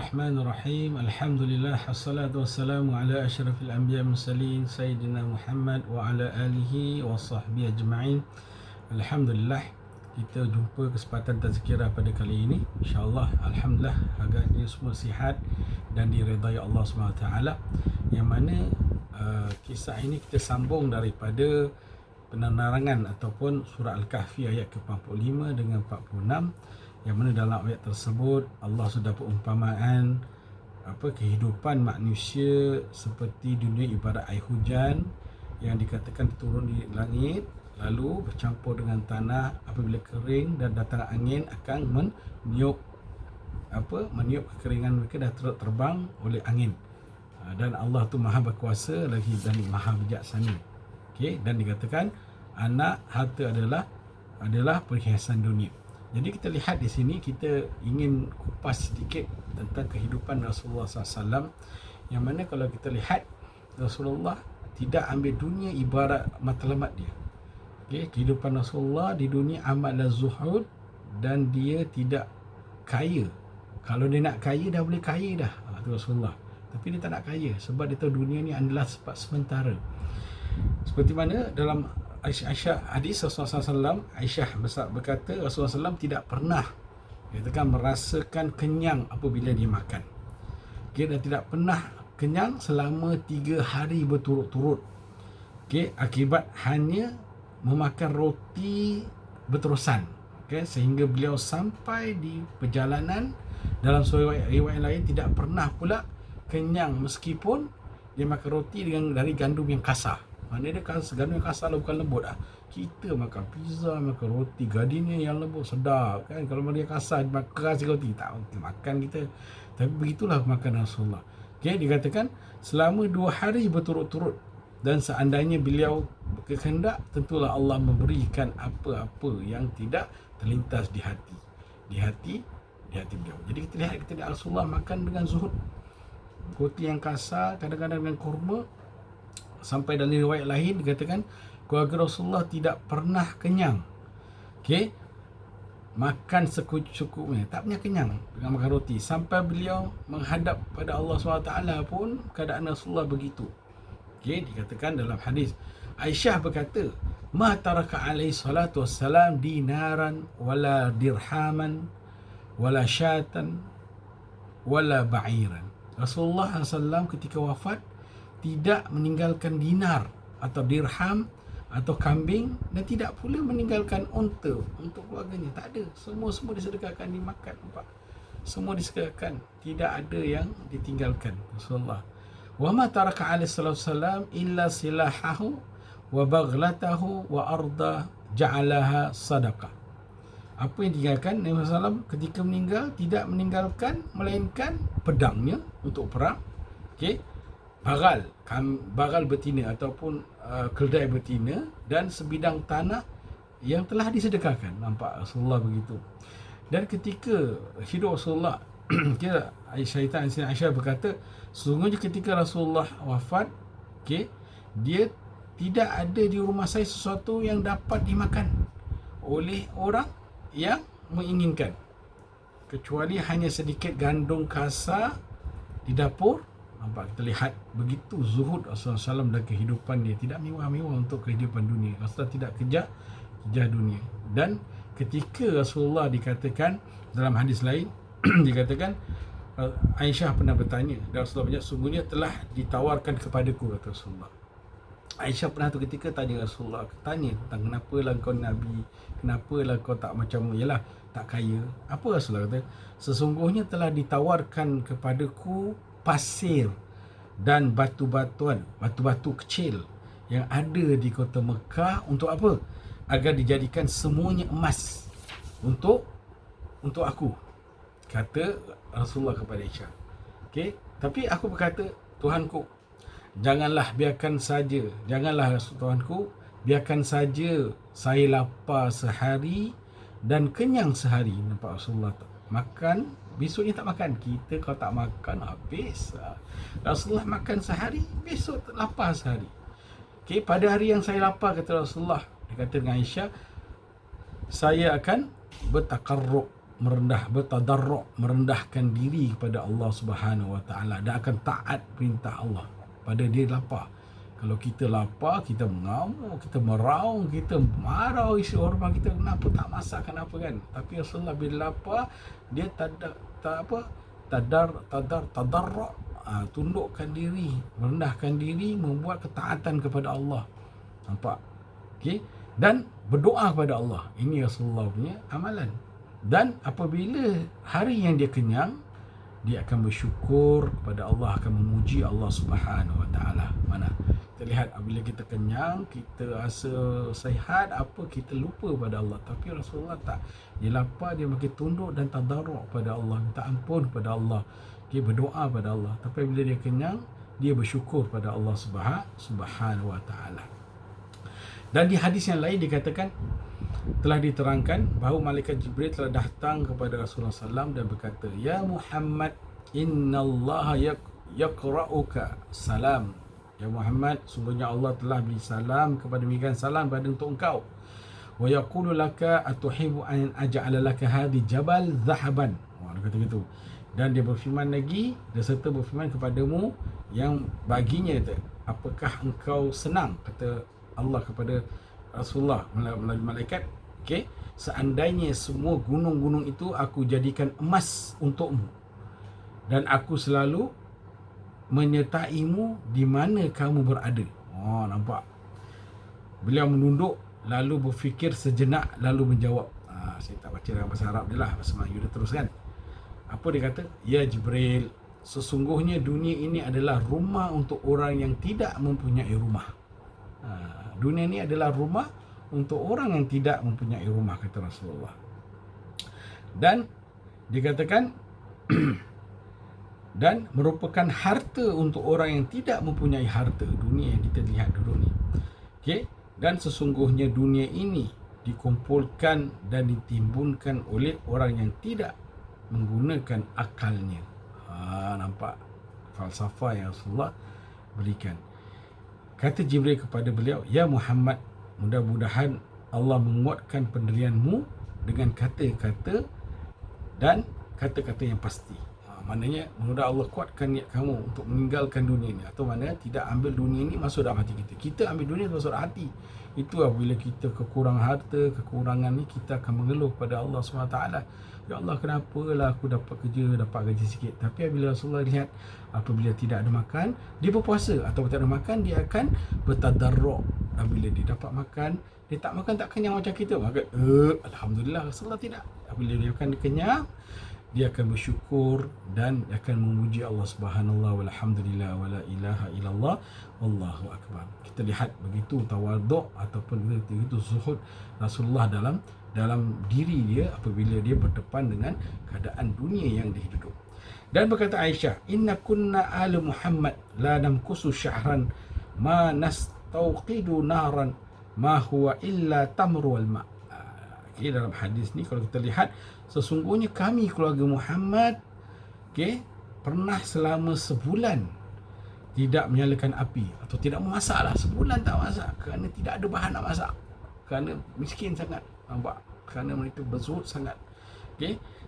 Bismillahirrahmanirrahim. Alhamdulillah wassalatu wassalamu ala asyrafil anbiya mursalin sayyidina Muhammad wa ala alihi wa sahbihi ajma'in. Alhamdulillah, kita jumpa kesempatan tazkirah pada kali ini. InsyaAllah, alhamdulillah, agaknya semua sihat dan diredai Allah SWT. Yang mana kisah ini kita sambung daripada penerangan ataupun surah Al-Kahfi ayat ke-45 dengan 46, yang mana dalam ayat tersebut Allah sudah perumpamaan kehidupan manusia seperti dunia ibarat air hujan yang dikatakan turun di langit lalu bercampur dengan tanah, apabila kering dan datang angin akan meniup kekeringan mereka dah terbang oleh angin. Dan Allah tu maha berkuasa lagi dan maha bijaksana. Okey, dan dikatakan anak harta adalah perhiasan dunia. Jadi kita lihat di sini, kita ingin kupas sedikit tentang kehidupan Rasulullah SAW, yang mana kalau kita lihat Rasulullah tidak ambil dunia ibarat matlamat dia. Okay, kehidupan Rasulullah di dunia amatlah zuhud dan dia tidak kaya. Kalau dia nak kaya dah boleh kaya dah, itu Rasulullah. Tapi dia tak nak kaya sebab dia tahu dunia ni adalah sebab sementara. Seperti mana dalam hadis Rasulullah SAW, Aisyah berkata Rasulullah SAW tidak pernah merasakan kenyang apabila dia makan. Dia tidak pernah kenyang selama 3 hari berturut-turut. Akibat hanya memakan roti berterusan. Sehingga beliau sampai di perjalanan, dalam riwayat lain tidak pernah pula kenyang meskipun dia makan roti dari gandum yang kasar. Maknanya dia gandum yang kasar lah, bukan lembut lah. Kita makan pizza, makan roti gardenia yang lembut, sedap kan. Kalau dia kasar, makan keras roti, tak makan kita. Tapi begitulah makanan Rasulullah. Dikatakan selama 2 hari berturut-turut, dan seandainya beliau berkehendak, tentulah Allah memberikan apa-apa yang tidak terlintas di hati beliau. Jadi kita lihat Rasulullah makan dengan zuhud, roti yang kasar, kadang-kadang dengan kurma. Sampai dalam riwayat lain dikatakan keluarga Rasulullah tidak pernah kenyang. Makan secukupnya, tak pernah kenyang dengan makan roti. Sampai beliau menghadap pada Allah SWT pun keadaan Rasulullah begitu. Dikatakan dalam hadis, Aisyah berkata, ma taraka alaihi salatu wassalam dinaran wala dirhaman wala syatan wala ba'iran. Rasulullah SAW ketika wafat tidak meninggalkan dinar atau dirham atau kambing, dan tidak pula meninggalkan unta untuk keluarganya. Tak ada, semua disedekahkan, dimakan. Nampak? Semua disedekahkan, tidak ada yang ditinggalkan Rasulullah. Wa ma taraka alaihi salatu wassalam illa silahahu wa baghlatahu wa arda ja'alaha sadaqah. Apa yang ditinggalkan Nabi SAW ketika meninggal, tidak meninggalkan melainkan pedangnya untuk perang, bagal betina ataupun keldai betina, dan sebidang tanah yang telah disedekahkan. Nampak Rasulullah begitu. Dan ketika hidup Rasulullah, Aisyah berkata, sesungguhnya ketika Rasulullah wafat, dia tidak ada di rumah saya sesuatu yang dapat dimakan oleh orang yang menginginkan, kecuali hanya sedikit gandum kasar di dapur. Nampak, kita lihat begitu zuhud Rasulullah SAW dan kehidupan dia. Tidak mewah-mewah untuk kehidupan dunia. Rasulullah tidak kejar dunia. Dan ketika Rasulullah dikatakan dalam hadis lain, dikatakan Aisyah pernah bertanya, dan Rasulullah banyak, sungguhnya telah ditawarkan kepadaku, kata Rasulullah. Aisyah pernah tu ketika tanya Rasulullah, tanya tentang kenapalah kau Nabi, kenapalah kau tak macam, tak kaya. Apa Rasulullah kata? Sesungguhnya telah ditawarkan kepadaku pasir dan batu kecil yang ada di kota Mekah. Untuk apa? Agar dijadikan semuanya emas untuk aku, kata Rasulullah kepada Aisyah. Tapi aku berkata, Tuhanku, janganlah Tuhanku, biarkan saja saya lapar sehari dan kenyang sehari. Nampak Rasulullah makan, besoknya tak makan. Kita kalau tak makan, habis. Rasulullah makan sehari, besok lapar sehari. Pada hari yang saya lapar, kata Rasulullah, dia kata dengan Aisyah, saya akan bertakarrub bertadarruk, merendahkan diri kepada Allah Subhanahu Wa Taala dan akan taat perintah Allah pada dia lapar. Kalau kita lapar, kita mengamuk, kita meraung, kita marah isi hormat kita, kenapa tak masak, kenapa kan? Tapi Rasulullah bila lapar, dia tadarruk, tundukkan diri, merendahkan diri, membuat ketaatan kepada Allah. Nampak? Okey? Dan berdoa kepada Allah. Ini Rasulullah punya amalan. Dan apabila hari yang dia kenyang, dia akan bersyukur kepada Allah, akan memuji Allah Subhanahu Wa Taala. Mana? Kita lihat apabila kita kenyang, kita rasa sihat, kita lupa pada Allah. Tapi Rasulullah tak. Dia lapar, dia makin tunduk dan tadarruk pada Allah, minta ampun kepada Allah. Dia berdoa pada Allah. Tapi bila dia kenyang, dia bersyukur pada Allah Subhanahu Wa Taala. Dan di hadis yang lain dikatakan, telah diterangkan bahawa malaikat Jibril telah datang kepada Rasulullah SAW dan berkata, Ya Muhammad, innallaha yaqra'uka salam. Ya Muhammad, sungguhnya Allah telah beri salam kepada memberikan salam pada untuk engkau. Wa yaqulu laka atuhibbu an aj'ala laka hadhi jabal dhahaban. Dia kata gitu. Dan dia berfirman lagi, dia serta berfirman kepadamu yang baginya, apakah engkau senang, kata Allah kepada Rasulullah melalui malaikat, okey, seandainya semua gunung-gunung itu aku jadikan emas untukmu dan aku selalu menyertaimu di mana kamu berada. Nampak? Beliau menunduk lalu berfikir sejenak lalu menjawab. Saya tak baca dalam bahasa Arab dia lah, bahasa Melayu dia teruskan. Apa dia kata? Ya Jibril, sesungguhnya dunia ini adalah rumah untuk orang yang tidak mempunyai rumah. Dunia ini adalah rumah untuk orang yang tidak mempunyai rumah, kata Rasulullah. Dan dikatakan dan merupakan harta untuk orang yang tidak mempunyai harta. Dunia yang kita lihat dulu ni. Okey, dan sesungguhnya dunia ini dikumpulkan dan ditimbunkan oleh orang yang tidak menggunakan akalnya. Nampak falsafah yang Rasulullah berikan. Kata Jibril kepada beliau, Ya Muhammad, mudah-mudahan Allah menguatkan pendirianmu dengan kata-kata dan kata-kata yang pasti. Maknanya, mudah Allah kuatkan niat kamu untuk meninggalkan dunia ini. Atau mana tidak ambil dunia ini masuk dalam hati kita. Kita ambil dunia masuk dalam hati. Itu apabila kita kekurangan harta, kekurangan ni, kita akan mengeluh pada Allah SWT. Ya Allah, kenapalah aku dapat kerja, dapat gaji sikit. Tapi apabila Rasulullah lihat, apabila tidak ada makan, dia berpuasa. Atau tidak ada makan, dia akan bertadarruk. Dan bila dia dapat makan, dia tak makan, tak kenyang macam kita. Maka, Alhamdulillah, Rasulullah tidak. Apabila dia akan kenyang, dia akan bersyukur dan akan memuji Allah Subhanallah walhamdulillah wala ilaha illallah wallahu akbar. Kita lihat begitu tawaduk ataupun begitu zuhud Rasulullah dalam diri dia apabila dia berdepan dengan keadaan dunia yang dia hidup. Dan berkata Aisyah, inna kunna ahli Muhammad la namkusu syahran ma nastauqidu naran ma huwa illa tamru wal ma'. Okay, dalam hadis ni kalau kita lihat, sesungguhnya kami keluarga Muhammad, pernah selama sebulan tidak menyalakan api atau tidak memasaklah. Sebulan tak masak kerana tidak ada bahan nak masak. Kerana miskin sangat, nampak? Kerana mereka berzuhud sangat.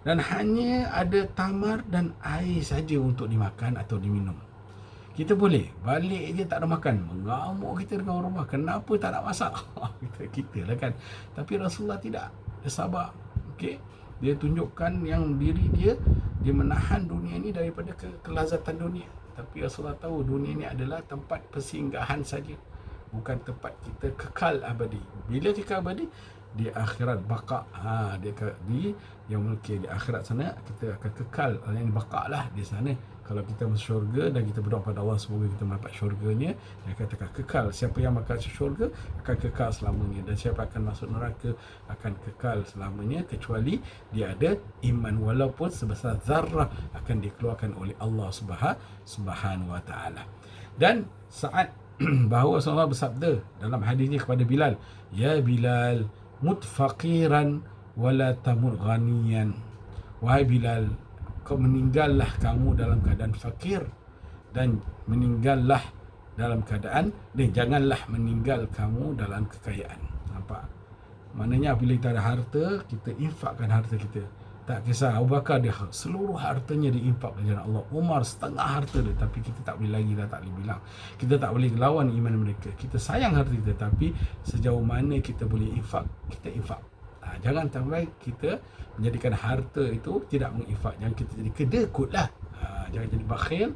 Dan hanya ada tamar dan air saja untuk dimakan atau diminum. Kita boleh balik je tak ada makan, mengamuk kita dengan orang rumah, kenapa tak nak masak? kita lah kan. Tapi Rasulullah tidak, dia sabar. Dia tunjukkan yang diri dia menahan dunia ni daripada kelazatan dunia. Tapi Rasulullah tahu dunia ni adalah tempat persinggahan saja, bukan tempat kita kekal abadi. Bila kekal abadi? Di akhirat baqa. Di yang mungkin di akhirat sana kita akan kekal, yang baqa lah di sana. Kalau kita masuk syurga dan kita berdoa pada Allah semoga kita mendapat syurganya, dia katakan kekal. Siapa yang masuk syurga akan kekal selamanya, dan siapa akan masuk neraka akan kekal selamanya, kecuali dia ada iman walaupun sebesar zarrah akan dikeluarkan oleh Allah Subhanahu wa taala. Dan saat bahawa Rasulullah bersabda dalam hadisnya kepada Bilal, Ya Bilal, mut faqiran wala tamut ghaniyan. Wahai Bilal, kau meninggallah kamu dalam keadaan fakir dan meninggallah dalam keadaan, janganlah meninggal kamu dalam kekayaan. Nampak? Maknanya apabila kita ada harta, kita infakkan harta kita. Tak kisah Abu Bakar dia seluruh hartanya diinfak ke jalan Allah. Umar setengah harta dia, tapi kita tak boleh lagi dah, tak boleh bilang. Kita tak boleh lawan iman mereka. Kita sayang harta kita, tapi sejauh mana kita boleh infak, kita infak. Jangan sampai kita menjadikan harta itu tidak menginfak. Jangan kita jadi kedekut lah. Jangan jadi bakhil,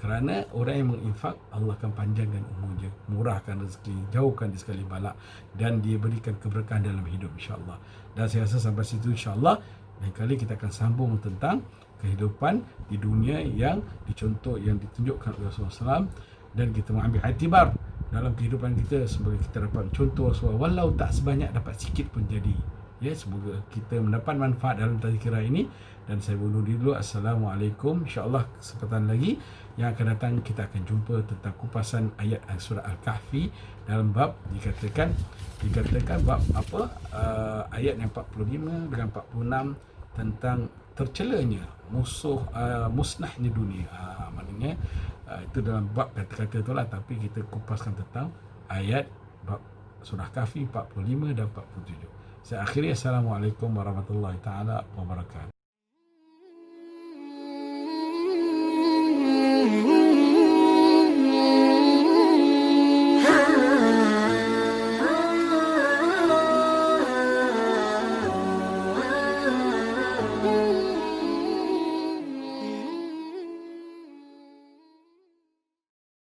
kerana orang yang menginfak, Allah akan panjangkan umurnya, murahkan rezeki, jauhkan dia sekali balak, dan dia berikan keberkahan dalam hidup, insyaAllah. Dan saya rasa sampai situ insyaAllah. Lain kali kita akan sambung tentang kehidupan di dunia yang dicontoh, yang ditunjukkan oleh Rasulullah SAW, dan kita mengambil iktibar dalam kehidupan kita sebagai kita dapat contoh Rasulullah, walau tak sebanyak, dapat sikit pun jadi. Ya, semoga kita mendapat manfaat dalam tazkirah ini, dan saya undur dulu. Assalamualaikum. InsyaAllah kesempatan lagi yang akan datang kita akan jumpa tentang kupasan ayat surah Al-Kahfi dalam bab dikatakan bab apa, ayat yang 45 dengan 46 tentang tercelanya musuh, musnahnya dunia. Maknanya itu dalam bab kata-kata itulah, tapi kita kupaskan tentang ayat bab surah Kahfi 45 dan 47. Saya akhiri. Assalamualaikum warahmatullahi taala wabarakatuh.